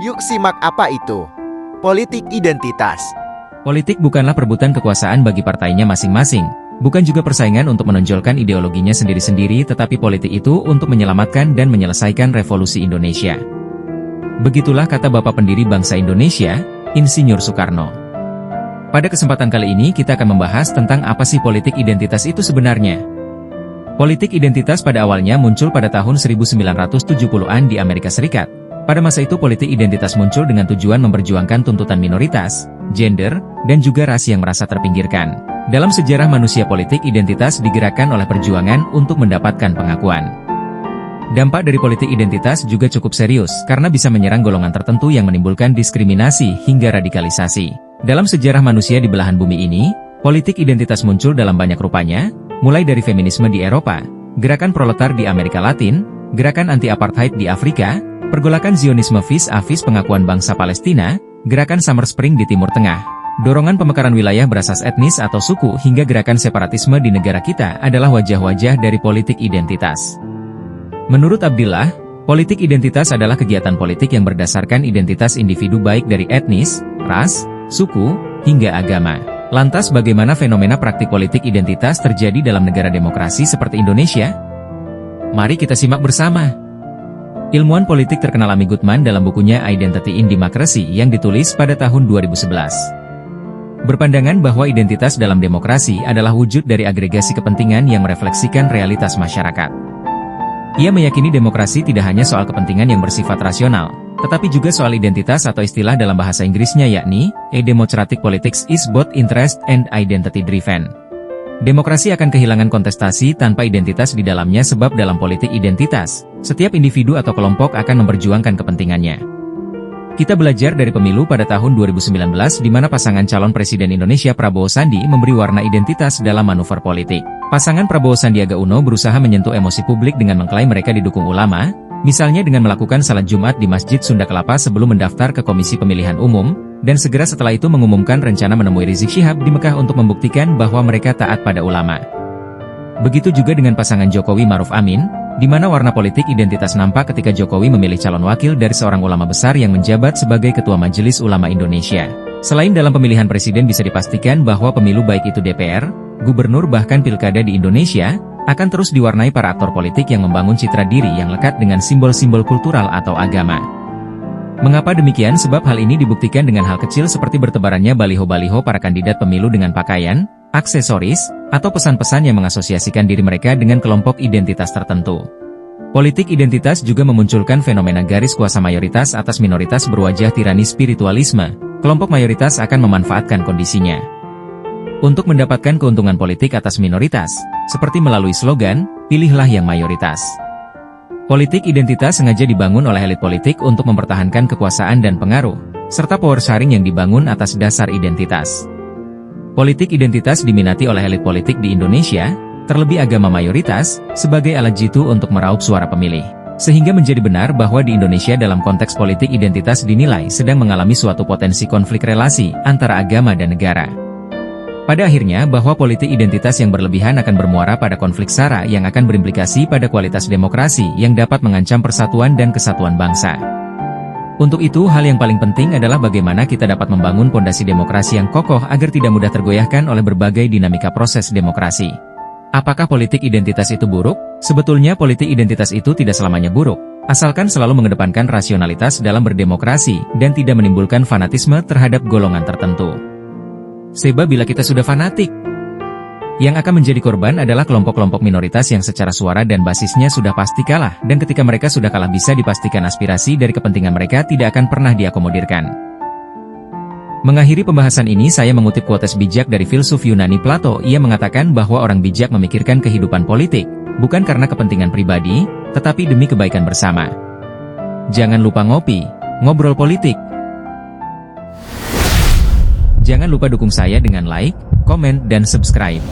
Yuk simak apa itu politik identitas. Politik bukanlah perebutan kekuasaan bagi partainya masing-masing, bukan juga persaingan untuk menonjolkan ideologinya sendiri-sendiri, tetapi politik itu untuk menyelamatkan dan menyelesaikan revolusi Indonesia. Begitulah kata Bapak pendiri bangsa Indonesia, Insinyur Soekarno. Pada kesempatan kali ini kita akan membahas tentang apa sih politik identitas itu sebenarnya. Politik identitas pada awalnya muncul pada tahun 1970-an di Amerika Serikat. Pada masa itu politik identitas muncul dengan tujuan memperjuangkan tuntutan minoritas, gender, dan juga ras yang merasa terpinggirkan. Dalam sejarah manusia, politik identitas digerakkan oleh perjuangan untuk mendapatkan pengakuan. Dampak dari politik identitas juga cukup serius karena bisa menyerang golongan tertentu yang menimbulkan diskriminasi hingga radikalisasi. Dalam sejarah manusia di belahan bumi ini, politik identitas muncul dalam banyak rupanya, mulai dari feminisme di Eropa, gerakan proletar di Amerika Latin, gerakan anti-apartheid di Afrika, pergolakan Zionisme vis-a-vis pengakuan bangsa Palestina, gerakan Summer Spring di Timur Tengah, dorongan pemekaran wilayah berasas etnis atau suku hingga gerakan separatisme di negara kita adalah wajah-wajah dari politik identitas. Menurut Abdillah, politik identitas adalah kegiatan politik yang berdasarkan identitas individu baik dari etnis, ras, suku, hingga agama. Lantas bagaimana fenomena praktik politik identitas terjadi dalam negara demokrasi seperti Indonesia? Mari kita simak bersama. Ilmuwan politik terkenal Amy Goodman dalam bukunya Identity in Democracy yang ditulis pada tahun 2011. Berpandangan bahwa identitas dalam demokrasi adalah wujud dari agregasi kepentingan yang merefleksikan realitas masyarakat. Ia meyakini demokrasi tidak hanya soal kepentingan yang bersifat rasional, tetapi juga soal identitas atau istilah dalam bahasa Inggrisnya yakni, a democratic politics is both interest and identity driven. Demokrasi akan kehilangan kontestasi tanpa identitas di dalamnya sebab dalam politik identitas, setiap individu atau kelompok akan memperjuangkan kepentingannya. Kita belajar dari pemilu pada tahun 2019 di mana pasangan calon presiden Indonesia Prabowo Sandi memberi warna identitas dalam manuver politik. Pasangan Prabowo Sandiaga Uno berusaha menyentuh emosi publik dengan mengklaim mereka didukung ulama, misalnya dengan melakukan salat Jumat di Masjid Sunda Kelapa sebelum mendaftar ke Komisi Pemilihan Umum, dan segera setelah itu mengumumkan rencana menemui Rizik Syihab di Mekah untuk membuktikan bahwa mereka taat pada ulama. Begitu juga dengan pasangan Jokowi Maruf Amin, di mana warna politik identitas nampak ketika Jokowi memilih calon wakil dari seorang ulama besar yang menjabat sebagai Ketua Majelis Ulama Indonesia. Selain dalam pemilihan presiden bisa dipastikan bahwa pemilu baik itu DPR, gubernur bahkan pilkada di Indonesia, akan terus diwarnai para aktor politik yang membangun citra diri yang lekat dengan simbol-simbol kultural atau agama. Mengapa demikian? Sebab hal ini dibuktikan dengan hal kecil seperti bertebarannya baliho-baliho para kandidat pemilu dengan pakaian, aksesoris, atau pesan-pesan yang mengasosiasikan diri mereka dengan kelompok identitas tertentu. Politik identitas juga memunculkan fenomena garis kuasa mayoritas atas minoritas berwajah tirani spiritualisme. Kelompok mayoritas akan memanfaatkan kondisinya untuk mendapatkan keuntungan politik atas minoritas, seperti melalui slogan, pilihlah yang mayoritas. Politik identitas sengaja dibangun oleh elit politik untuk mempertahankan kekuasaan dan pengaruh, serta power sharing yang dibangun atas dasar identitas. Politik identitas diminati oleh elit politik di Indonesia, terlebih agama mayoritas, sebagai alat jitu untuk meraup suara pemilih. Sehingga menjadi benar bahwa di Indonesia dalam konteks politik identitas dinilai sedang mengalami suatu potensi konflik relasi antara agama dan negara. Pada akhirnya bahwa politik identitas yang berlebihan akan bermuara pada konflik SARA yang akan berimplikasi pada kualitas demokrasi yang dapat mengancam persatuan dan kesatuan bangsa. Untuk itu hal yang paling penting adalah bagaimana kita dapat membangun pondasi demokrasi yang kokoh agar tidak mudah tergoyahkan oleh berbagai dinamika proses demokrasi. Apakah politik identitas itu buruk? Sebetulnya politik identitas itu tidak selamanya buruk, asalkan selalu mengedepankan rasionalitas dalam berdemokrasi dan tidak menimbulkan fanatisme terhadap golongan tertentu. Sebab bila kita sudah fanatik, yang akan menjadi korban adalah kelompok-kelompok minoritas yang secara suara dan basisnya sudah pasti kalah, dan ketika mereka sudah kalah bisa dipastikan aspirasi dari kepentingan mereka tidak akan pernah diakomodirkan. Mengakhiri pembahasan ini saya mengutip quotes bijak dari filsuf Yunani Plato. Ia mengatakan bahwa orang bijak memikirkan kehidupan politik, bukan karena kepentingan pribadi, tetapi demi kebaikan bersama. Jangan lupa ngopi, ngobrol politik. Jangan lupa dukung saya dengan like, komen, dan subscribe.